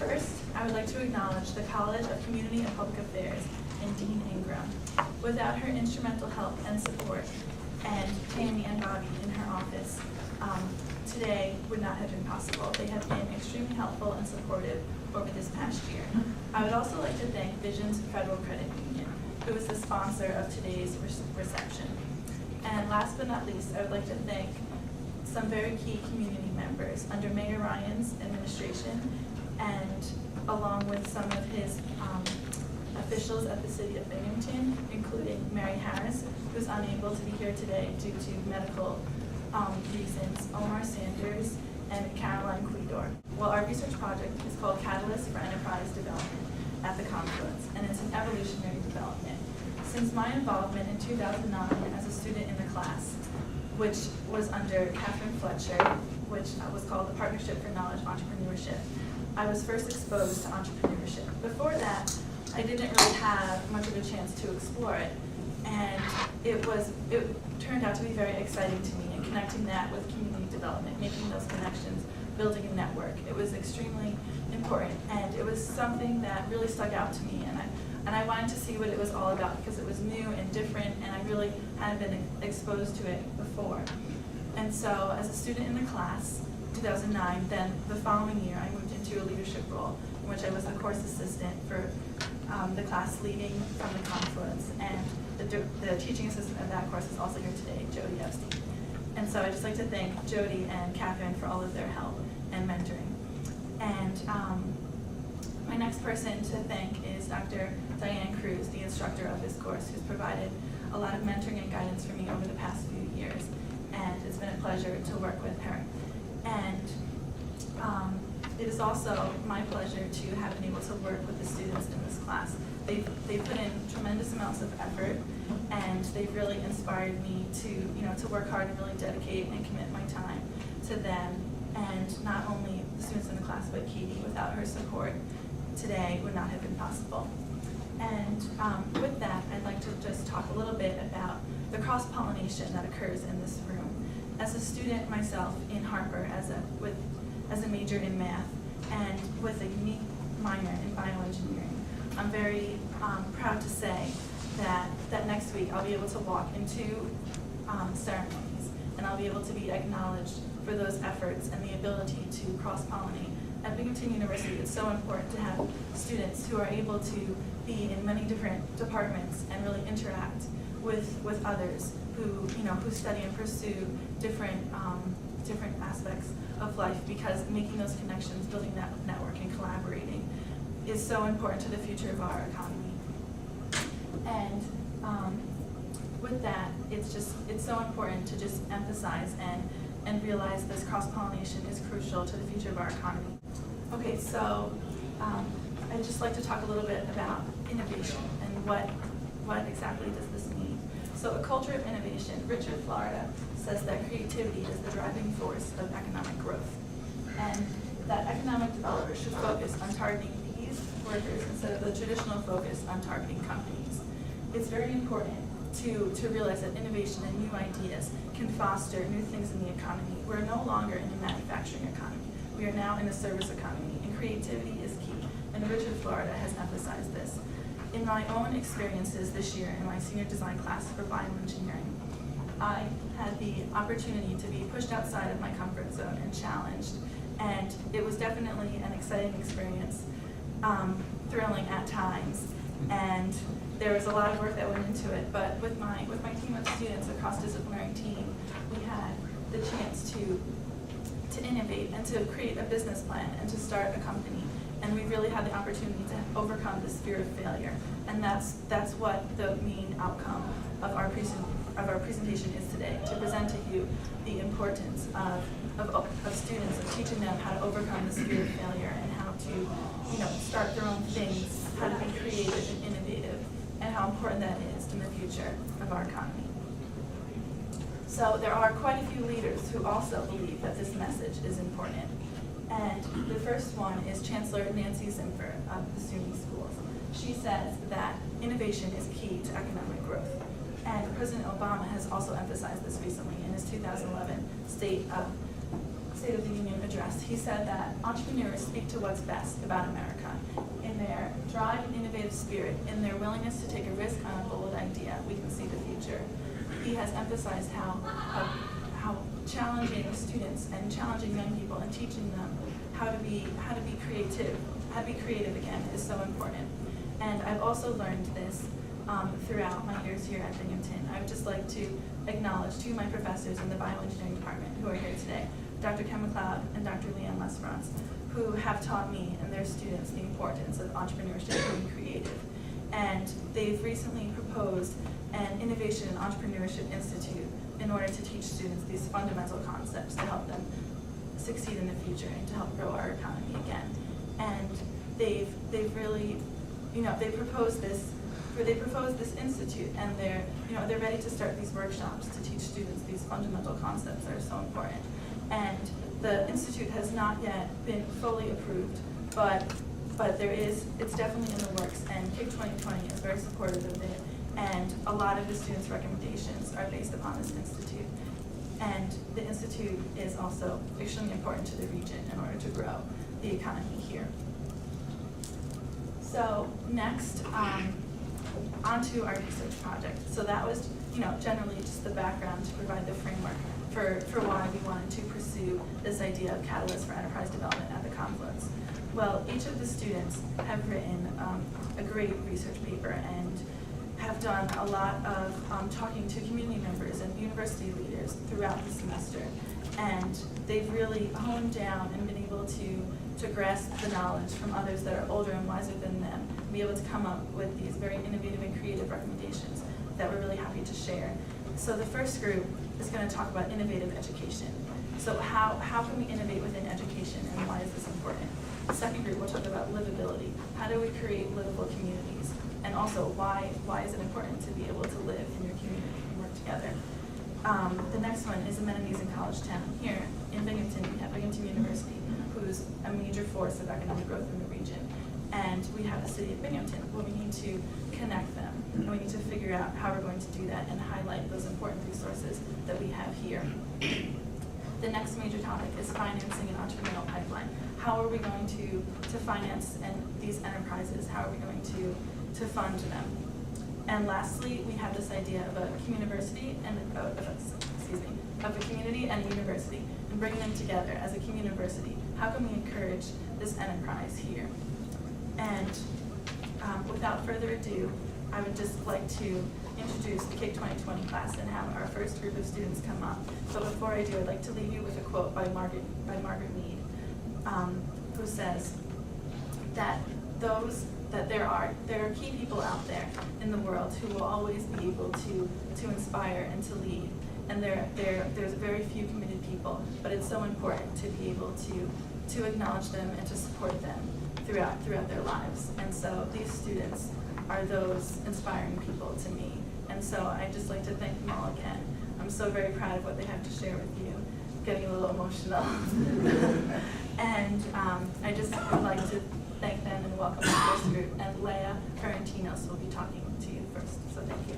First, I would like to acknowledge the College of Community and Public Affairs and Dean Ingram. Without her instrumental help and support, and Tammy and Bobby in her office, today would not have been possible. They have been extremely helpful and supportive over this past year. I would also like to thank Visions Federal Credit Union, who is the sponsor of today's reception. And last but not least, I would like to thank some very key community members under Mayor Ryan's administration, and along with some of his officials at the City of Binghamton, including Mary Harris, who's unable to be here today due to medical reasons, Omar Sanders, and Caroline Quidor. Well, our research project is called Catalyst for Enterprise Development at the Confluence, and it's an evolutionary development. Since my involvement in 2009 as a student in the class, which was under Catherine Fletcher, which was called the Partnership for Knowledge Entrepreneurship, I was first exposed to entrepreneurship. Before that, I didn't really have much of a chance to explore it, and it turned out to be very exciting to me, and connecting that with community development, making those connections, building a network. It was extremely important, and it was something that really stuck out to me, and I wanted to see what it was all about because it was new and different, and I really hadn't been exposed to it before. And so as a student in the class, 2009, then the following year I moved into a leadership role in which I was the course assistant for the class leading from the Confluence, and the teaching assistant of that course is also here today, Jody Epstein. And so I'd just like to thank Jody and Catherine for all of their help and mentoring. And my next person to thank is Dr. Diane Cruz, the instructor of this course, who's provided a lot of mentoring and guidance for me over the past few years. And it's been a pleasure to work with her. And it is also my pleasure to have been able to work with the students in this class. They've put in tremendous amounts of effort, and they've really inspired me to work hard and really dedicate and commit my time to them. And not only the students in the class, but Katie. Without her support, today would not have been possible. And with that, I'd like to just talk a little bit about the cross-pollination that occurs in this room. As a student myself in Harper, as a major in math, and with a unique minor in bioengineering, I'm very proud to say that next week I'll be able to walk into ceremonies, and I'll be able to be acknowledged for those efforts and the ability to cross-pollinate. At Binghamton University, it's so important to have students who are able to be in many different departments and really interact with others who study and pursue different aspects of life, because making those connections, building that network, and collaborating is so important to the future of our economy. And with that, it's so important to just emphasize and realize this cross-pollination is crucial to the future of our economy. Okay, so I'd just like to talk a little bit about innovation and what exactly does this mean. So a culture of innovation, Richard Florida says that creativity is the driving force of economic growth, and that economic developers should focus on targeting these workers instead of the traditional focus on targeting companies. It's very important to realize that innovation and new ideas can foster new things in the economy. We're no longer in a manufacturing economy. We are now in a service economy, and creativity is key, and Richard Florida has emphasized this. In my own experiences this year in my senior design class for bioengineering, I had the opportunity to be pushed outside of my comfort zone and challenged, and it was definitely an exciting experience, thrilling at times, and there was a lot of work that went into it. But with my team of students, a cross-disciplinary team, we had the chance to innovate and to create a business plan and to start a company. And we really had the opportunity to overcome this fear of failure. And that's what the main outcome of our presentation is today, to present to you the importance of students, of teaching them how to overcome this fear of failure and how to start their own things, how to be creative and innovative, and how important that is in the future of our economy. So there are quite a few leaders who also believe that this message is important. And the first one is Chancellor Nancy Zimpher of the SUNY schools. She says that innovation is key to economic growth. And President Obama has also emphasized this recently in his 2011 State State of the Union address, he said that entrepreneurs speak to what's best about America, in their drive and innovative spirit, in their willingness to take a risk on a bold idea. We can see the future. He has emphasized how challenging students and challenging young people and teaching them how to be creative again is so important. And I've also learned this throughout my years here at Binghamton. I would just like to acknowledge two of my professors in the bioengineering department who are here today, Dr. Ken McLeod and Dr. Leanne Lesperance, who have taught me and their students the importance of entrepreneurship and being creative. And they've recently proposed an Innovation and Entrepreneurship Institute in order to teach students these fundamental concepts to help them succeed in the future and to help grow our economy again. And they've really, they proposed this institute, and they're ready to start these workshops to teach students these fundamental concepts that are so important. And the institute has not yet been fully approved, but it's definitely in the works, and KIC 2020 is very supportive of it, and a lot of the students' recommendations are based upon this institute. And the institute is also extremely important to the region in order to grow the economy here. So next, onto our research project. So that was, generally just the background to provide the framework for why we wanted to pursue this idea of catalyst for enterprise development at the Confluence. Well, each of the students have written a great research paper and have done a lot of talking to community members and university leaders throughout the semester. And they've really honed down and been able to grasp the knowledge from others that are older and wiser than them, and be able to come up with these very innovative and creative recommendations that we're really happy to share. So the first group is going to talk about innovative education. So how can we innovate within education, and why is this important? The second group will talk about livability. How do we create livable communities? And also, why is it important to be able to live in your community and work together? The next one is amenities in College Town. Here in Binghamton, we have Binghamton University, who's a major force of economic growth in the region. And we have the city of Binghamton, where we need to connect them, and we need to figure out how we're going to do that and highlight those important resources that we have here. The next major topic is financing an entrepreneurial pipeline. How are we going to finance these enterprises? How are we going to fund them? And lastly, we have this idea of a community and of a community and a university, and bringing them together as a community. How can we encourage this enterprise here? And without further ado, I would just like to introduce the KIC 2020 class and have our first group of students come up. So before I do, I'd like to leave you with a quote by Margaret Mead, who says that there are key people out there in the world who will always be able to inspire and to lead. And there's very few committed people, but it's so important to be able to acknowledge them and to support them throughout their lives. And so these students are those inspiring people to me. And so I'd just like to thank them all again. I'm so very proud of what they have to share with you. Getting a little emotional. And I just would like to thank them and welcome our first group. And Leah Ferentinos will be talking to you first. So thank you.